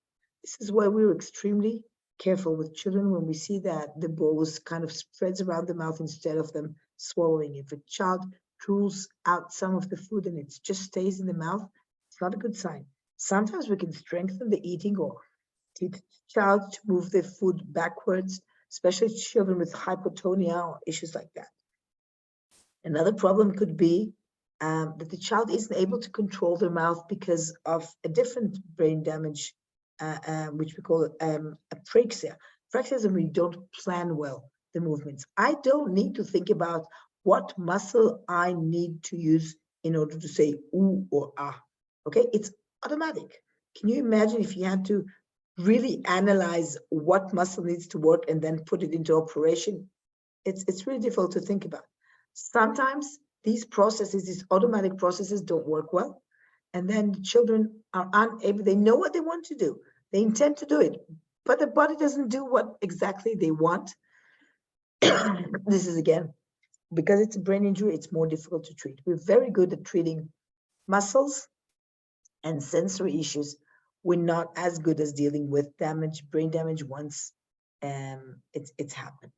This is why we're extremely careful with children when we see that the bolus kind of spreads around the mouth instead of them swallowing. If a child drools out some of the food and it just stays in the mouth, it's not a good sign. Sometimes we can strengthen the eating or teach the child to move the food backwards, especially children with hypotonia or issues like that. Another problem could be that the child isn't able to control their mouth because of a different brain damage, which we call apraxia. Apraxia is when we don't plan well the movements. I don't need to think about what muscle I need to use in order to say ooh or ah. Okay, it's automatic. Can you imagine if you had to really analyze what muscle needs to work and then put it into operation? It's really difficult to think about. Sometimes these processes, these automatic processes, don't work well. And then the children are unable, they know what they want to do. They intend to do it, but the body doesn't do what exactly they want. This is, again, because it's a brain injury, it's more difficult to treat. We're very good at treating muscles and sensory issues. We're not as good as dealing with damage, brain damage, once it's happened.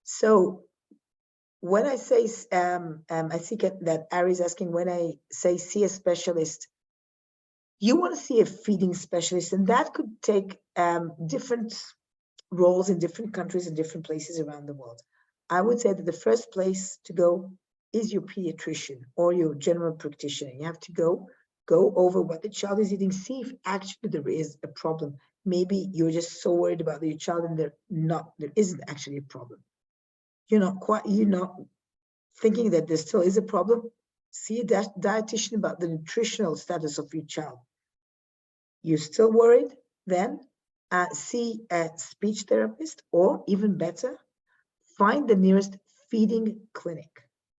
So when I say, I see that Ari is asking, when I say see a specialist, you want to see a feeding specialist, and that could take different roles in different countries and different places around the world. I would say that the first place to go is your pediatrician or your general practitioner. You have to go over what the child is eating, see if actually there is a problem. Maybe you're just so worried about your child and there isn't actually a problem. You're not thinking that there still is a problem. See a dietitian about the nutritional status of your child. You're still worried? Then see a speech therapist, or even better, find the nearest feeding clinic.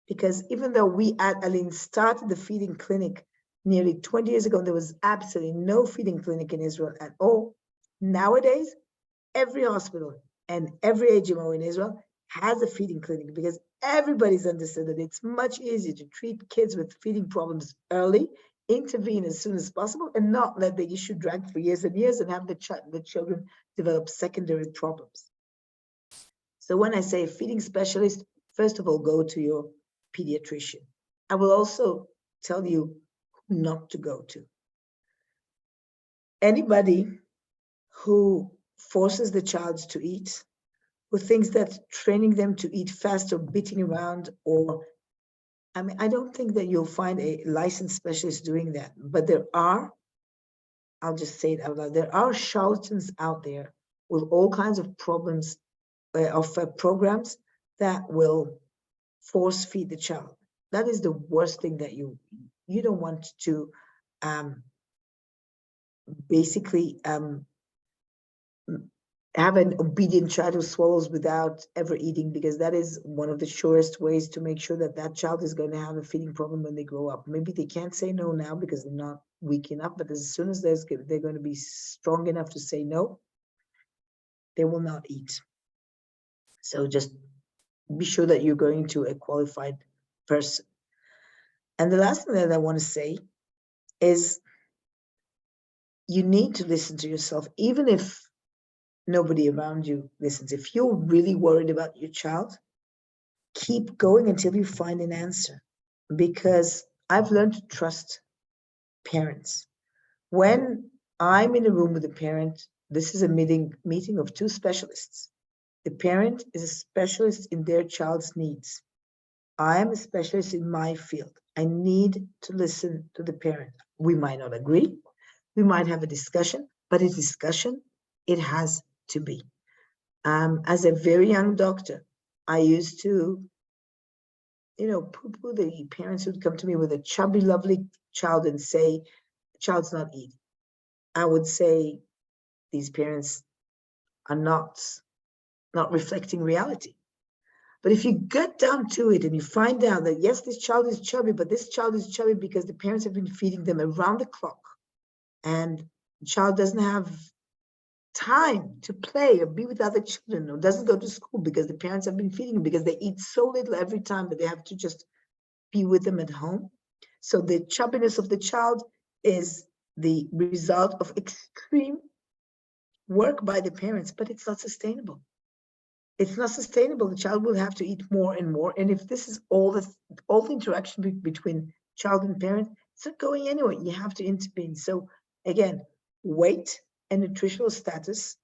Because even though we at ALYN started the feeding clinic nearly 20 years ago, there was absolutely no feeding clinic in Israel at all. Nowadays, every hospital and every HMO in Israel has a feeding clinic, because everybody's understood that it's much easier to treat kids with feeding problems early, intervene as soon as possible, and not let the issue drag for years and years and have the children develop secondary problems. So when I say feeding specialist, first of all, go to your pediatrician. I will also tell you who not to go to. Anybody who forces the child to eat, who thinks that training them to eat fast or beating around, or, I mean, I don't think that you'll find a licensed specialist doing that, but there are, I'll just say it out loud, there are charlatans out there with all kinds of problems, programs that will force feed the child. That is the worst thing that you don't want to basically have an obedient child who swallows without ever eating, because that is one of the surest ways to make sure that that child is going to have a feeding problem when they grow up. Maybe they can't say no now because they're not weak enough, but as soon as they're going to be strong enough to say no, they will not eat. So just be sure that you're going to a qualified person. And the last thing that I want to say is you need to listen to yourself, even if nobody around you listens. If you're really worried about your child, keep going until you find an answer, because I've learned to trust parents. When I'm in a room with a parent, this is a meeting of two specialists. The parent is a specialist in their child's needs. I am a specialist in my field. I need to listen to the parent. We might not agree. We might have a discussion, but a discussion, it has to be. As a very young doctor, I used to, poo-poo the parents who'd come to me with a chubby, lovely child and say, the child's not eating. I would say, these parents are not reflecting reality. But if you get down to it and you find out that, yes, this child is chubby, but this child is chubby because the parents have been feeding them around the clock, and the child doesn't have time to play or be with other children, or doesn't go to school because the parents have been feeding them, because they eat so little every time that they have to just be with them at home. So the chubbiness of the child is the result of extreme work by the parents, but it's not sustainable. It's not sustainable. The child will have to eat more and more. And if this is all the interaction between child and parent, it's not going anywhere. You have to intervene. So again, weight and nutritional status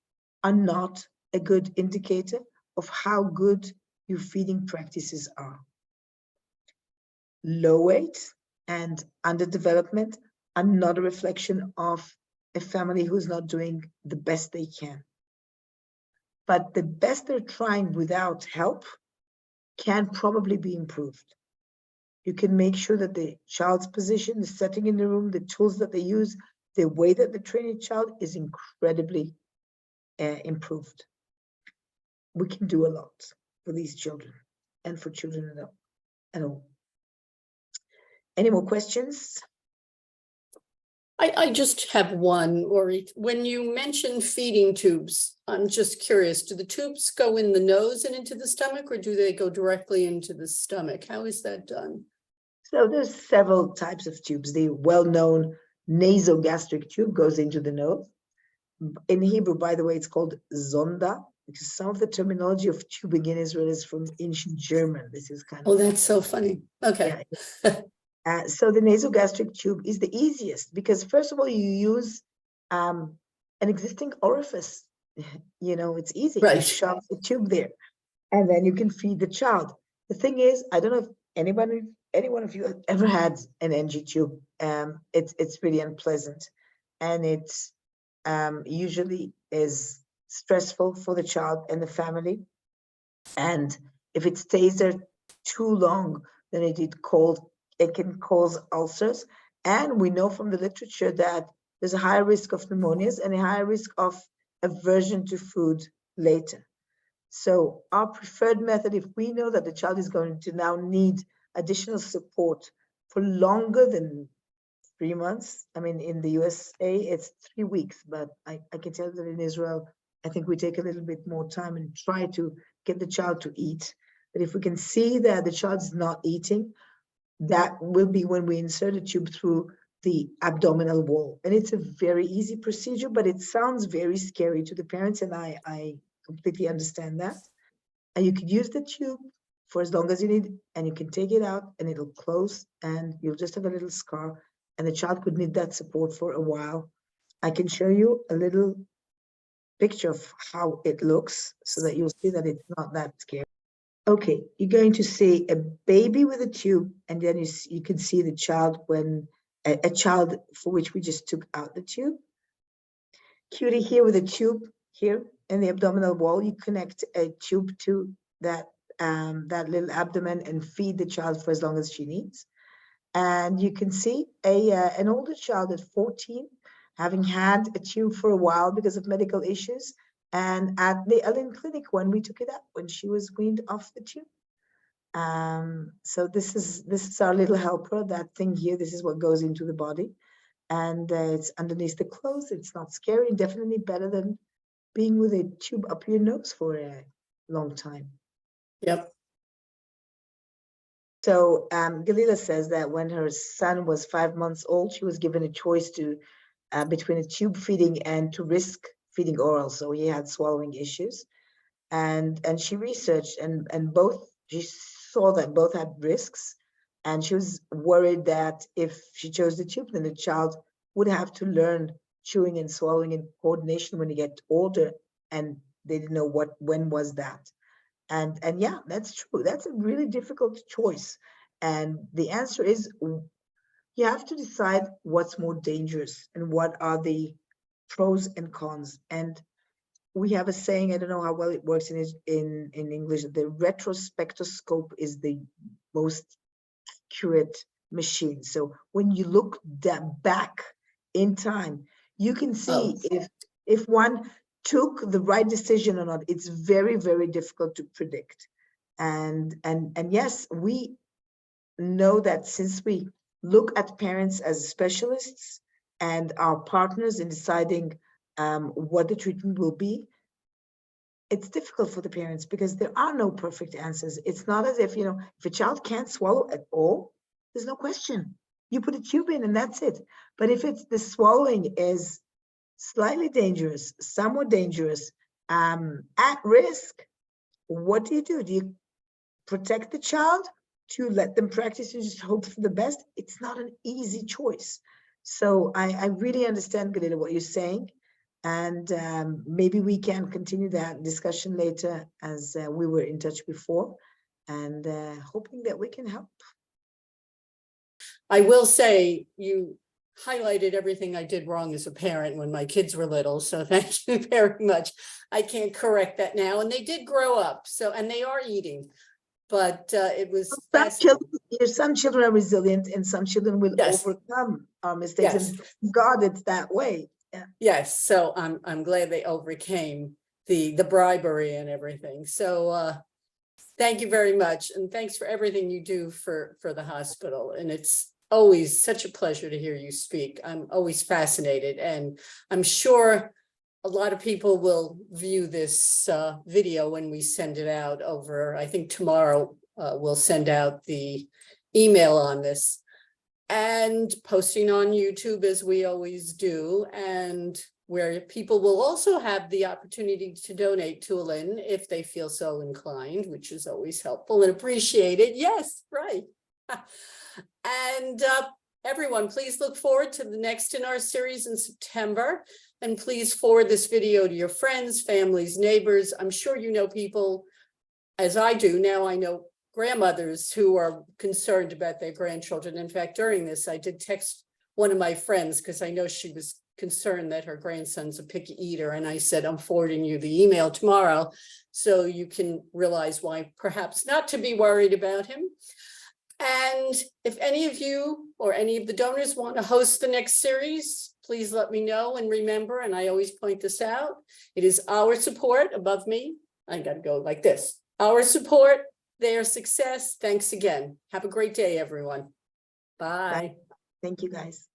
are not a good indicator of how good your feeding practices are. Low weight and underdevelopment are not a reflection of a family who's not doing the best they can. But the best they're trying without help can probably be improved. You can make sure that the child's position, the setting in the room, the tools that they use, the way that they train a child is incredibly improved. We can do a lot for these children and for children at all. Any more questions? I just have one, Maurit. When you mention feeding tubes, I'm just curious, do the tubes go in the nose and into the stomach, or do they go directly into the stomach? How is that done? So there's several types of tubes. The well-known nasogastric tube goes into the nose. In Hebrew, by the way, it's called zonda, because some of the terminology of tubing in Israel is from ancient German. This is kind of... Oh, that's so funny. Okay. Yeah. So the nasogastric tube is the easiest, because first of all, you use an existing orifice. It's easy. Right. You shove the tube there, and then you can feed the child. The thing is, I don't know if any one of you have ever had an NG tube, it's really unpleasant, and it's usually is stressful for the child and the family. And if it stays there too long, then it can cause ulcers. And we know from the literature that there's a higher risk of pneumonias and a higher risk of aversion to food later. So our preferred method, if we know that the child is going to now need additional support for longer than 3 months. I mean, in the USA, it's 3 weeks, but I can tell that in Israel, I think we take a little bit more time and try to get the child to eat. But if we can see that the child is not eating, that will be when we insert a tube through the abdominal wall. And it's a very easy procedure, but it sounds very scary to the parents, and I completely understand that. And you could use the tube for as long as you need, and you can take it out and it'll close, and you'll just have a little scar, and the child could need that support for a while. I can show you a little picture of how it looks so that you'll see that it's not that scary. Okay, you're going to see a baby with a tube, and then you can see the child when a child for which we just took out the tube. Cutie here with a tube here in the abdominal wall. You connect a tube to that little abdomen and feed the child for as long as she needs. And you can see an older child at 14 having had a tube for a while because of medical issues. And at the ALYN clinic, when we took it out, when she was weaned off the tube. So this is our little helper, that thing here. This is what goes into the body. And it's underneath the clothes. It's not scary, definitely better than being with a tube up your nose for a long time. Yep. So Galila says that when her son was 5 months old, she was given a choice to between a tube feeding and to risk feeding oral. So he had swallowing issues, and she researched, and both, she saw that both had risks, and she was worried that if she chose the tube, then the child would have to learn chewing and swallowing in coordination when he get older, and they didn't know when was that. And yeah, that's true. That's a really difficult choice. And the answer is, you have to decide what's more dangerous and what are the pros and cons. And we have a saying, I don't know how well it works in English, the retrospectoscope is the most accurate machine. So when you look back in time, you can see if one took the right decision or not. It's very, very difficult to predict. And yes, we know that since we look at parents as specialists and our partners in deciding what the treatment will be, it's difficult for the parents because there are no perfect answers. It's not as if, if a child can't swallow at all, there's no question. You put a tube in and that's it. But if it's the swallowing is slightly dangerous, somewhat dangerous, at risk, what do? Do you protect the child to let them practice and just hope for the best? It's not an easy choice. So I really understand, Galila, what you're saying. And maybe we can continue that discussion later as we were in touch before, and hoping that we can help. I will say you highlighted everything I did wrong as a parent when my kids were little. So thank you very much. I can't correct that now. And they did grow up. So, and they are eating, but it was some children are resilient and some children will overcome our mistakes. Yes. And God, it's that way. Yeah. Yes. So I'm glad they overcame the bribery and everything. So thank you very much. And thanks for everything you do for the hospital. And it's always such a pleasure to hear you speak. I'm always fascinated, and I'm sure a lot of people will view this video when we send it out over, I think tomorrow we'll send out the email on this, and posting on YouTube as we always do, and where people will also have the opportunity to donate to ALYN if they feel so inclined, which is always helpful and appreciated. Yes, right. And everyone, please look forward to the next in our series in September. And please forward this video to your friends, families, neighbors. I'm sure you know people, as I do. Now I know grandmothers who are concerned about their grandchildren. In fact, during this, I did text one of my friends because I know she was concerned that her grandson's a picky eater. And I said, I'm forwarding you the email tomorrow so you can realize why perhaps not to be worried about him. And if any of you or any of the donors want to host the next series, please let me know. And remember, and I always point this out, it is our support above me. I got to go like this. Our support, their success. Thanks again. Have a great day, everyone. Bye. Thank you, guys.